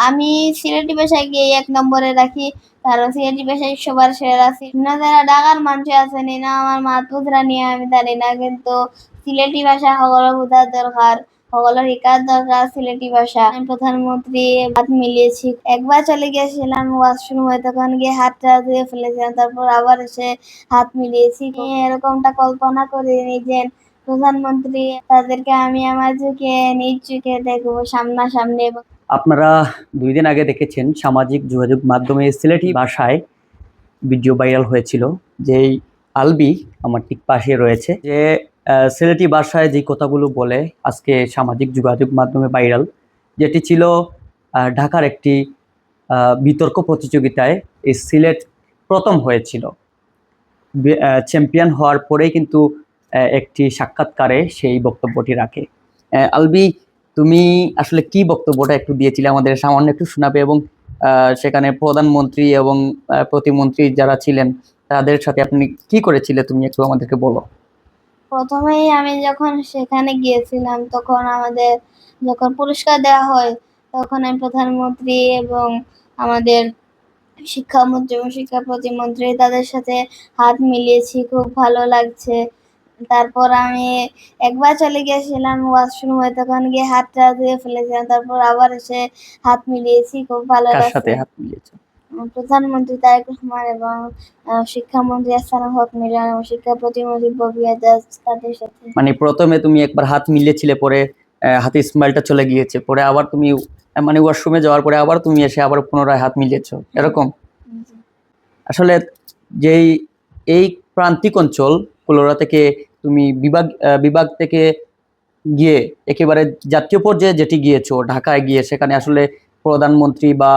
আমি সিলেটি ভাষায় গিয়ে ১ নম্বরে রাখি, কারণ সিলেটি ভাষায় সবার সেরা। যারা ঢাকার মানুষ আছেন এনা আমার মাতুদরা নিয়ে আমি জানি না, কিন্তু সিলেটি ভাষা সকলের বোঝার দরকার, সকলের শিকার দরকার সিলেটি ভাষা। আমি প্রধানমন্ত্রী হাত মিলিয়েছি, একবার চলে গিয়েছিলাম ওয়াশরুমে, তখন গিয়ে হাতটা ধুয়ে ফেলেছিলাম, তারপর আবার এসে হাত মিলিয়েছি। এরকমটা কল্পনা করিনি যে প্রধানমন্ত্রী তাদেরকে আমি আমার নিজ চোখে দেখবো সামনাসামনি। আপনারা 2 দিন আগে দেখেছেন সামাজিক যোগাযোগ মাধ্যমে সিলেটি ভাষায় ভিডিও ভাইরাল হয়েছিল, যেই আলবি আমার ঠিক পাশে রয়েছে, যে সিলেটি ভাষায় যে কথাগুলো বলে আজকে সামাজিক যোগাযোগ মাধ্যমে ভাইরাল, যেটি ছিল ঢাকার একটি বিতর্ক প্রতিযোগিতায় এই সিলেট প্রথম হয়েছিল। চ্যাম্পিয়ন হওয়ার পরেই কিন্তু একটি সাক্ষাৎকারে সেই বক্তব্যটি রাখে। আলবি, তুমি আসলে কি বক্তব্যটা একটু দিয়েছিলে আমাদের সামান্য একটু শোনাবে, এবং সেখানে প্রধানমন্ত্রী এবং প্রতিমন্ত্রী যারা ছিলেন তাদের সাথে আপনি কি করেছিলে তুমি একটু আমাদেরকে বলো। প্রথমেই আমি যখন সেখানে গিয়েছিলাম, তখন আমাদের যখন পুরস্কার দেওয়া হয়, তখন আমি প্রধানমন্ত্রী এবং আমাদের শিক্ষামন্ত্রী এবং শিক্ষা প্রতিমন্ত্রী তাদের সাথে হাত মিলিয়েছি, খুব ভালো লাগছে। তারপর আমি একবার চলে গিয়েছিলাম ওয়াশরুমে, তখন গিয়ে হাতটা ধুয়ে ফেলেছিলাম, তারপর আবার এসে হাত মিলিয়েছি, খুব ভালো কার লাগছে। সাথে হাত মিলিয়েছো? প্রধানমন্ত্রী তারেক রহমান এবং শিক্ষামন্ত্রী আহসানুল হক মিলন এবং শিক্ষা প্রতিমন্ত্রী ববি আজাদ, তাদের সাথে। মানে প্রথমে তুমি একবার হাত মিলিয়েছিলে, পরে হাতে স্মাইলটা চলে গিয়েছে, পরে আবার তুমি মানে ওয়াশরুমে যাওয়ার পরে আবার তুমি এসে আবার পুনরায় হাত মিলিয়েছো, এরকম? আসলে যেই এই প্রান্তিক অঞ্চল কুলোরা থেকে তুমি বিভাগ থেকে গিয়ে একেবারে জাতীয় পর্যায়ে যেটি গিয়েছো ঢাকায় গিয়ে, সেখানে আসলে প্রধানমন্ত্রী বা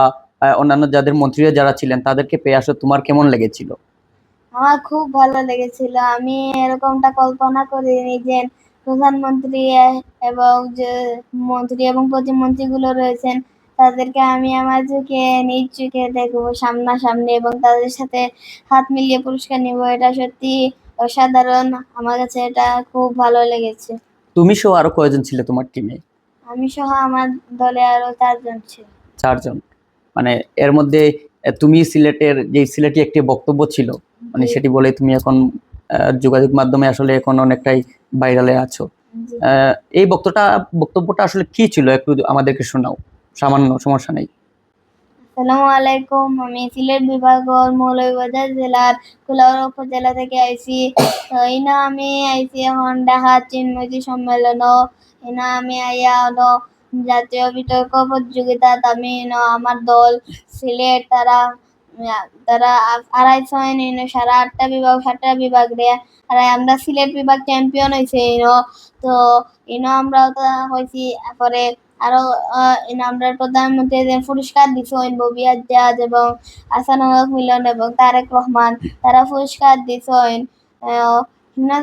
অন্যান্য যাদের মন্ত্রীরা যারা ছিলেন তাদেরকে পেয়ে আসলে তোমার কেমন লেগেছিল? আমার খুব ভালো লেগেছিল। আমি এরকমটা কল্পনা করিনি যে প্রধানমন্ত্রী এবং যে মন্ত্রী এবং প্রতিমন্ত্রীগুলো রয়েছেন তাদেরকে আমি আমার নিজ চোখে দেখবো সামনাসামনি এবং তাদের সাথে হাত মিলিয়ে পুরস্কার নিব। এটা সত্যি অসাধারণ, আমার কাছে এটা খুব ভালো লেগেছে। তুমি সহ আরো কয়জন ছিলে তোমার টিমে? আমি সহ আমার দলে আরো 4 জন ছিল। 4 জন। মানে এর মধ্যে তুমি সিলেটি একটি বক্তব্য ছিল, মানে সেটি বলে তুমি এখন যোগাযোগ মাধ্যমে আসলে এখন অনেকটাই ভাইরালে আছো। এই বক্তব্যটা আসলে কি ছিল একটু আমাদেরকে শোনাও, সামান্য, সমস্যা নেই। আসসালামু আলাইকুম, আমি সিলেট বিভাগের মৌলভীবাজার জেলার কুলাউড়া উপজেলা থেকে আইছি। তো ইনা আমি আইছি এখন ঢাকা চিন্ময়ী সম্মেলন, ইনা আমি আইয়া হলো জাতীয় বিতর্ক প্রতিযোগিতা। আমি আমার দল সিলেট তারা তারা আড়াইশো সারা 8টা বিভাগ 7টা বিভাগ রে, আর আমরা সিলেট বিভাগ চ্যাম্পিয়ন হয়েছে। তো আমরা তো হয়েছি। পরে আরো আমরা প্রধানমন্ত্রী পুরস্কার দিছেন ববি আজাদ এবং আহসানুল হক মিলন এবং তারেক রহমান, তারা পুরস্কার দিছেন।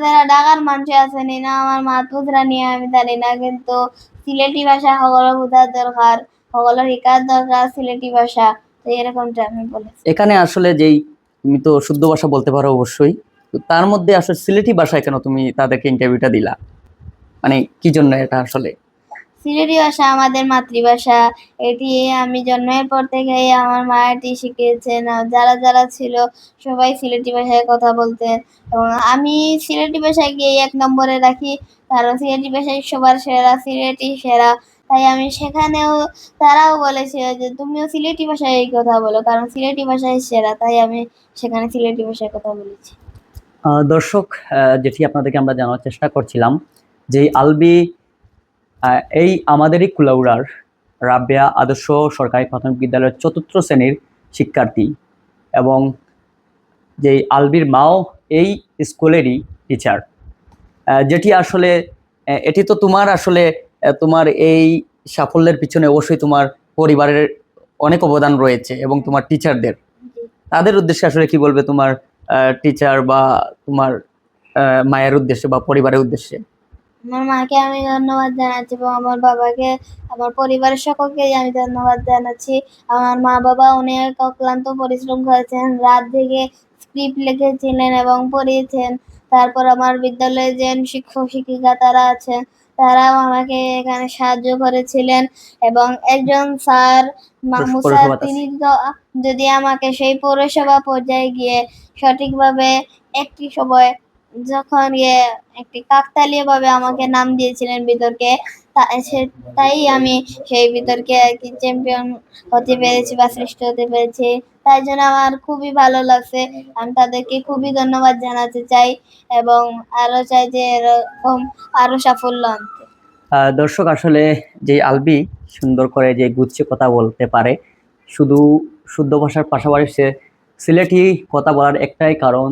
যারা ঢাকার মানুষ আছেন এনা আমার মাতুদরা নিয়ে আমি জানি না, কিন্তু সিলেটি ভাষা সকলের বোঝার দরকার, সকলের শিকার দরকার সিলেটি ভাষা। তো এরকমটা আমি বলেছি। এখানে আসলে যেই তুমি তো শুদ্ধ ভাষা বলতে পারো অবশ্যই, তো তার মধ্যে আসলে সিলেটি ভাষায় কেন তুমি তাদেরকে ইন্টারভিউটা দিলা, মানে কি জন্য এটা আসলে? সিলেটি ভাষা আমাদের মাতৃভাষা, এটি আমি জন্মের পর থেকেই আমার মা এটি শিখিয়েছেন। যারা যারা ছিল সবাই সিলেটি ভাষায় কথা বলতেন এবং আমি সিলেটি ভাষায় গিয়ে 1 নম্বরে রাখি, কারণ সিলেটি ভাষায় সবার সেরা, সিলেটি সেরা। তাই আমি সেখানেও তারাও বলেছিল যে তুমিও সিলেটি ভাষায় কথা বলো, কারণ সিলেটি ভাষায় সেরা। তাই আমি সেখানে সিলেটি ভাষায় কথা বলেছি। দর্শক, যেটি আপনাদেরকে আমরা জানার চেষ্টা করছিলাম, যে আলবি এই আমাদেরই কুলাউড়ার রাবেয়া আদর্শ সরকারি প্রাথমিক বিদ্যালয়ের 4র্থ শ্রেণীর শিক্ষার্থী, এবং যেই আলবির মাও এই স্কুলেরই টিচার। যেটি আসলে এটি তো তোমার আসলে তোমার এই সাফল্যের পিছনে অবশ্যই তোমার পরিবারের অনেক অবদান রয়েছে এবং তোমার টিচারদের, তাদের উদ্দেশ্যে আসলে কি বলবে তোমার টিচার বা তোমার মায়ের উদ্দেশ্যে বা পরিবারের উদ্দেশ্যে? আমার মাকে আমি ধন্যবাদ জানাচ্ছি এবং আমার বাবাকে, আমার পরিবারের সকলকে আমি ধন্যবাদ জানাচ্ছি। আমার মা বাবা অনেক অক্লান্ত পরিশ্রম করেছেন, রাত জেগে স্ক্রিপ্ট লিখেছিলেন এবং পড়িয়েছেন। তারপর আমার বিদ্যালয়ে যে শিক্ষক শিক্ষিকা তারা আছেন, তারাও আমাকে এখানে সাহায্য করেছিলেন, এবং একজন স্যার মাহমুদ স্যার, পৌরসভাতে তিনি তো যদি আমাকে সেই পৌরসভা পর্যায়ে গিয়ে সঠিকভাবে একটি সময় যখন গিয়ে একটি কাকতালীয় ভাবে আমাকে নাম দিয়েছিলেন বিতর্কে, তাই আমি সেই বিতর্কে আর কি চ্যাম্পিয়ন হতে পেরেছি বা শ্রেষ্ঠ হতে পেরেছি। তাই জন্য আমার খুবই ভালো লাগছে। আমি তাদেরকে খুবই ধন্যবাদ জানাতে চাই, এবং আরো চাই যে এরকম আরো সাফল্য আনতে। দর্শক, আসলে যে আলবি সুন্দর করে যে গুছিয়ে কথা বলতে পারে, শুধু শুদ্ধ ভাষার পাশাপাশি সে সিলেটি কথা বলার একটাই কারণ,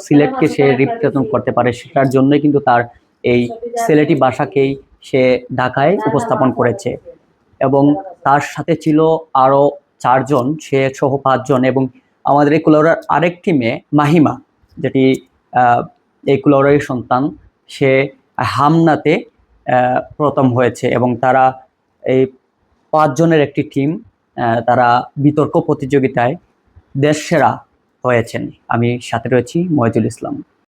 সিলেটকে সে রিপ্রেজেন্ট করতে পারে, সেটার জন্যই কিন্তু তার এই সিলেটি ভাষাকেই সে ঢাকায় উপস্থাপন করেছে। এবং তার সাথে ছিল আরো 4 জন, সে সহ 5 জন, এবং আমাদের এই কুলাউড়ার আরেকটি মেয়ে মাহিমা, যেটি এই কুলাউড়ারই সন্তান, সে হামনাতে প্রথম হয়েছে, এবং তারা এই 5 জনের একটি টিম, তারা বিতর্ক প্রতিযোগিতায় দেশ সেরা হয়েছেন। আমি সাথে রয়েছি মহিজুল ইসলাম।